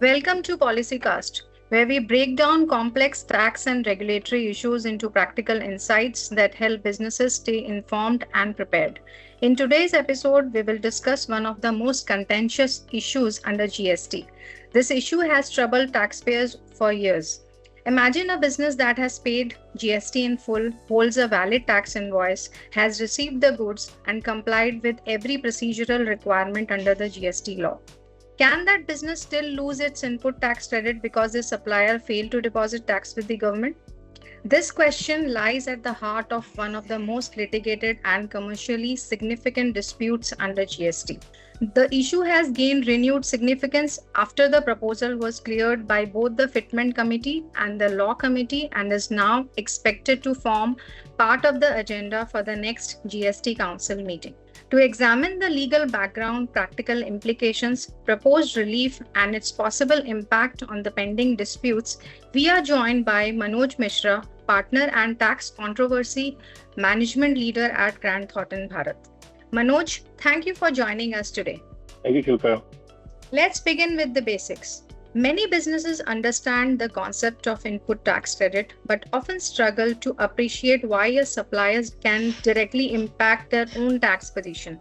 Welcome to PolicyCast, where we break down complex tax and regulatory issues into practical insights that help businesses stay informed and prepared. In today's episode, we will discuss one of the most contentious issues under GST. This issue has troubled taxpayers for years. Imagine a business that has paid GST in full, holds a valid tax invoice, has received the goods, and complied with every procedural requirement under the GST law. Can that business still lose its input tax credit because the supplier failed to deposit tax with the government? This question lies at the heart of one of the most litigated and commercially significant disputes under GST. The issue has gained renewed significance after the proposal was cleared by both the Fitment Committee and the Law Committee and is now expected to form part of the agenda for the next GST Council meeting. To examine the legal background, practical implications, proposed relief, and its possible impact on the pending disputes, we are joined by Manoj Mishra, partner and tax controversy management leader at Grant Thornton Bharat. Manoj, thank you for joining us today. Thank you, Shilpa. Let's begin with the basics. Many businesses understand the concept of input tax credit, but often struggle to appreciate why a supplier can directly impact their own tax position.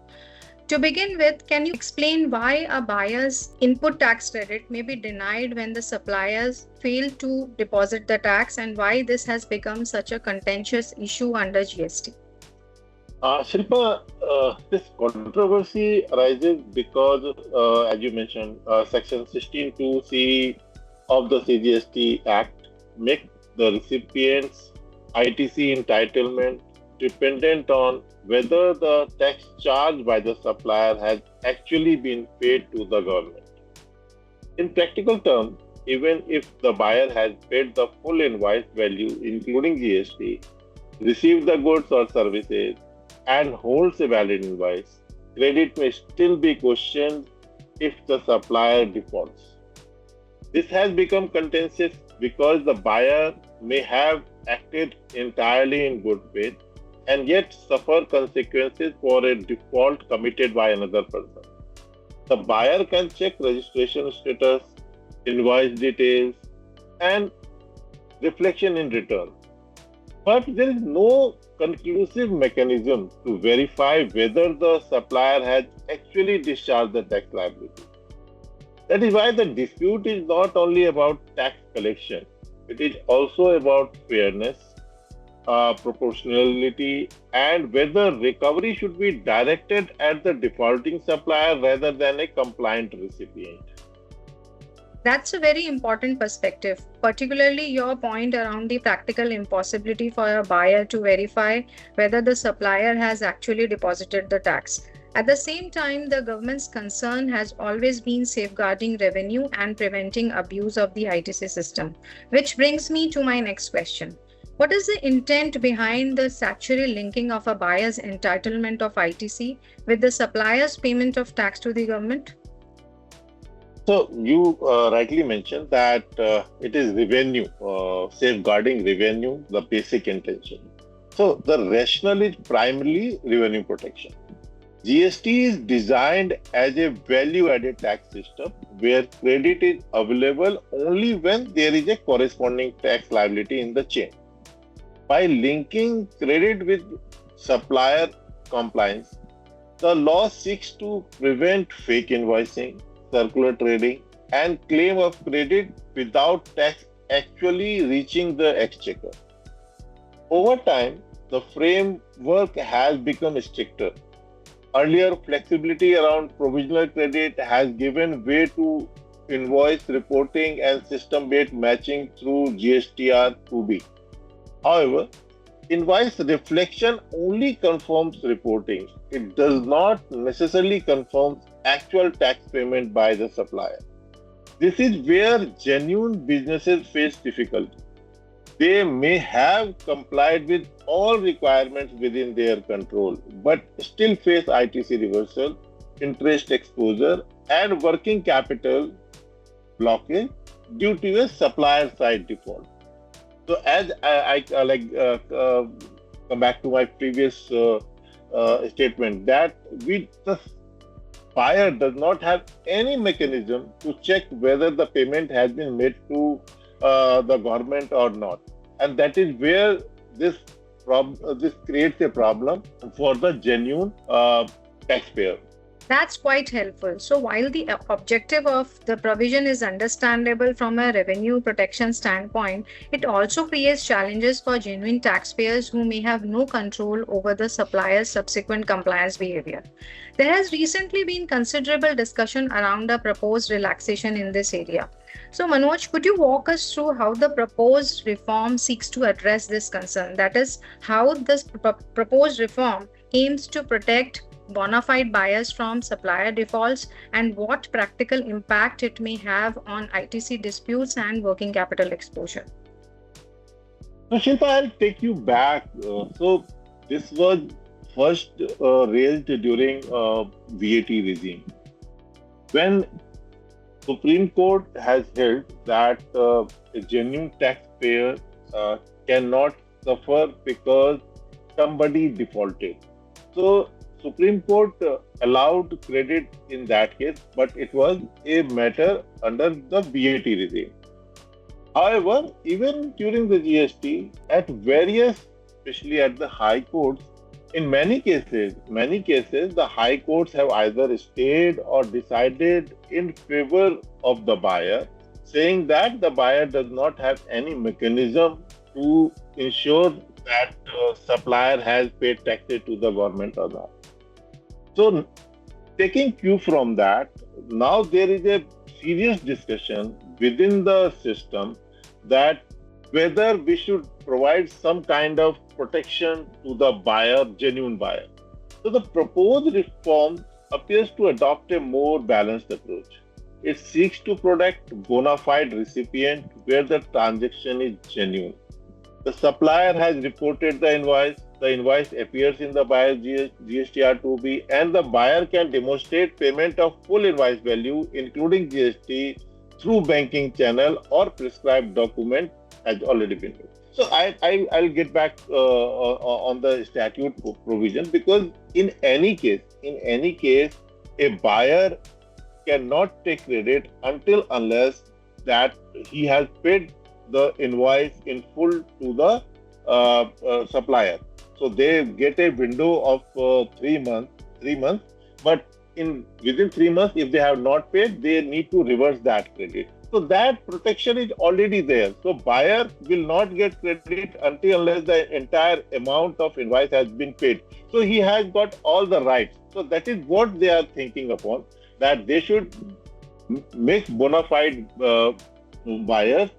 To begin with, can you explain why a buyer's input tax credit may be denied when the suppliers fail to deposit the tax and why this has become such a contentious issue under GST? Shilpa, this controversy arises because, as you mentioned, Section 16(2)(c) of the CGST Act make the recipient's ITC entitlement dependent on whether the tax charged by the supplier has actually been paid to the government. In practical terms, even if the buyer has paid the full invoice value, including GST, received the goods or services, and holds a valid invoice, credit may still be questioned if the supplier defaults. This has become contentious because the buyer may have acted entirely in good faith and yet suffer consequences for a default committed by another person. The buyer can check registration status, invoice details, and reflection in return. But there is no conclusive mechanism to verify whether the supplier has actually discharged the tax liability. That is why the dispute is not only about tax collection, it is also about fairness, proportionality, and whether recovery should be directed at the defaulting supplier rather than a compliant recipient. That's a very important perspective, particularly your point around the practical impossibility for a buyer to verify whether the supplier has actually deposited the tax. At the same time, the government's concern has always been safeguarding revenue and preventing abuse of the ITC system, which brings me to my next question. What is the intent behind the statutory linking of a buyer's entitlement of ITC with the supplier's payment of tax to the government? So you rightly mentioned that it is revenue, safeguarding revenue, the basic intention. So the rationale is primarily revenue protection. GST is designed as a value-added tax system where credit is available only when there is a corresponding tax liability in the chain. By linking credit with supplier compliance, the law seeks to prevent fake invoicing, circular trading, and claim of credit without tax actually reaching the exchequer. Over time, the framework has become stricter. Earlier, flexibility around provisional credit has given way to invoice reporting and system-based matching through GSTR 2B. However, invoice reflection only confirms reporting. It does not necessarily confirm actual tax payment by the supplier. This is where genuine businesses face difficulty. They may have complied with all requirements within their control, but still face ITC reversal, interest exposure, and working capital blockage due to a supplier side default. So, as come back to my previous statement that we the buyer does not have any mechanism to check whether the payment has been made to the government or not. And that is where this this creates a problem for the genuine taxpayer. That's quite helpful. So, while the objective of the provision is understandable from a revenue protection standpoint, it also creates challenges for genuine taxpayers who may have no control over the supplier's subsequent compliance behavior. There has recently been considerable discussion around the proposed relaxation in this area. So, Manoj, could you walk us through how the proposed reform seeks to address this concern? That is, how this proposed reform aims to protect bona fide buyers from supplier defaults and what practical impact it may have on ITC disputes and working capital exposure. So, Shilpa, I'll take you back. So, this was first raised during VAT regime, when Supreme Court has held that a genuine taxpayer cannot suffer because somebody defaulted. So, Supreme Court allowed credit in that case, but it was a matter under the VAT regime. However, even during the GST, at various, especially at the high courts, in many cases, the high courts have either stayed or decided in favor of the buyer, saying that the buyer does not have any mechanism to ensure that supplier has paid taxes to the government or not. So, taking cue from that, now there is a serious discussion within the system that whether we should provide some kind of protection to the buyer, genuine buyer. So, the proposed reform appears to adopt a more balanced approach. It seeks to protect bona fide recipient where the transaction is genuine. The supplier has reported the invoice appears in the buyer's GSTR2B, and the buyer can demonstrate payment of full invoice value, including GST, through banking channel or prescribed document has already been made. So I'll get back on the statute provision, because in any case, a buyer cannot take credit unless that he has paid the invoice in full to the supplier. So they get a window of 3 months, but within 3 months, if they have not paid, they need to reverse that credit. So that protection is already there. So buyer will not get credit unless the entire amount of invoice has been paid. So he has got all the rights. So that is what they are thinking upon, that they should make bona fide buyers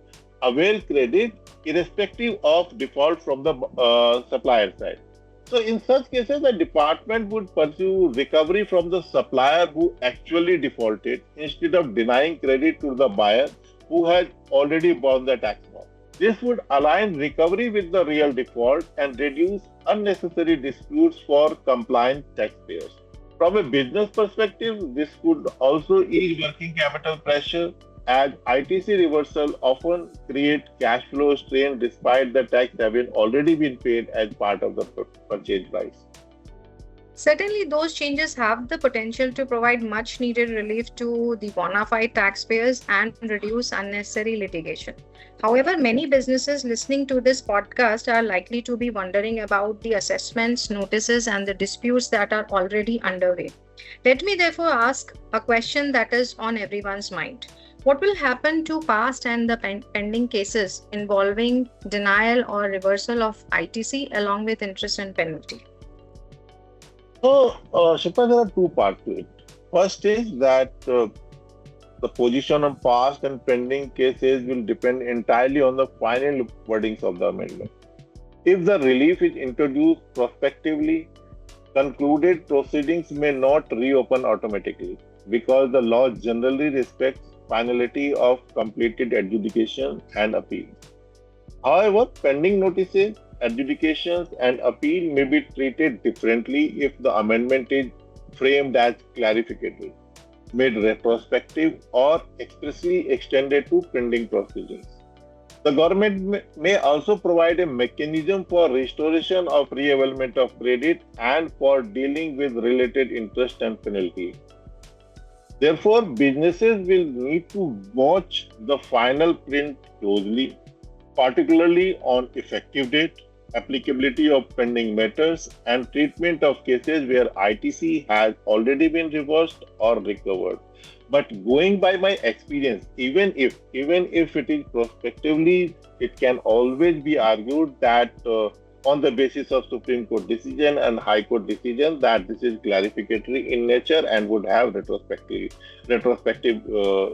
avail credit irrespective of default from the supplier side. So in such cases, the department would pursue recovery from the supplier who actually defaulted instead of denying credit to the buyer who has already borne the tax amount. This would align recovery with the real default and reduce unnecessary disputes for compliant taxpayers. From a business perspective, this could also ease working capital pressure, as ITC reversal often create cash flow strain despite the tax having already been paid as part of the purchase price. Certainly, those changes have the potential to provide much needed relief to the bona fide taxpayers and reduce unnecessary litigation. However, many businesses listening to this podcast are likely to be wondering about the assessments, notices, and the disputes that are already underway. Let me therefore ask a question that is on everyone's mind. What will happen to past and the pending cases involving denial or reversal of ITC along with interest and penalty? So, Shilpa, there are two parts to it. First is that the position on past and pending cases will depend entirely on the final wordings of the amendment. If the relief is introduced prospectively, concluded proceedings may not reopen automatically, because the law generally respects finality of completed adjudication and appeal. However, pending notices, adjudications, and appeal may be treated differently if the amendment is framed as clarificatory, made retrospective, or expressly extended to pending proceedings. The government may also provide a mechanism for restoration of re-availment of credit and for dealing with related interest and penalty. Therefore, businesses will need to watch the final print closely, particularly on effective date, applicability of pending matters, and treatment of cases where ITC has already been reversed or recovered. But going by my experience, even if it is prospectively, it can always be argued that on the basis of Supreme Court decision and High Court decision that this is clarificatory in nature and would have retrospective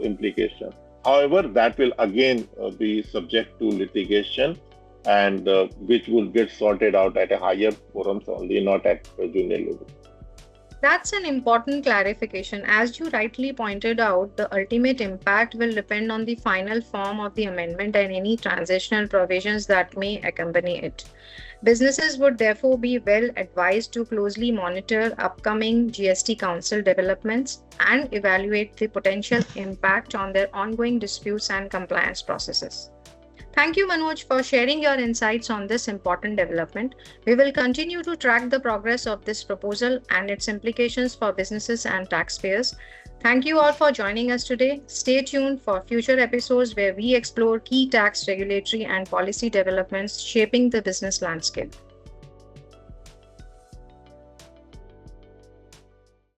implication. However, that will again be subject to litigation and which will get sorted out at a higher forums only, not at a junior level. That's an important clarification. As you rightly pointed out, the ultimate impact will depend on the final form of the amendment and any transitional provisions that may accompany it. Businesses would therefore be well advised to closely monitor upcoming GST Council developments and evaluate the potential impact on their ongoing disputes and compliance processes. Thank you, Manoj, for sharing your insights on this important development. We will continue to track the progress of this proposal and its implications for businesses and taxpayers. Thank you all for joining us today. Stay tuned for future episodes where we explore key tax, regulatory, and policy developments shaping the business landscape.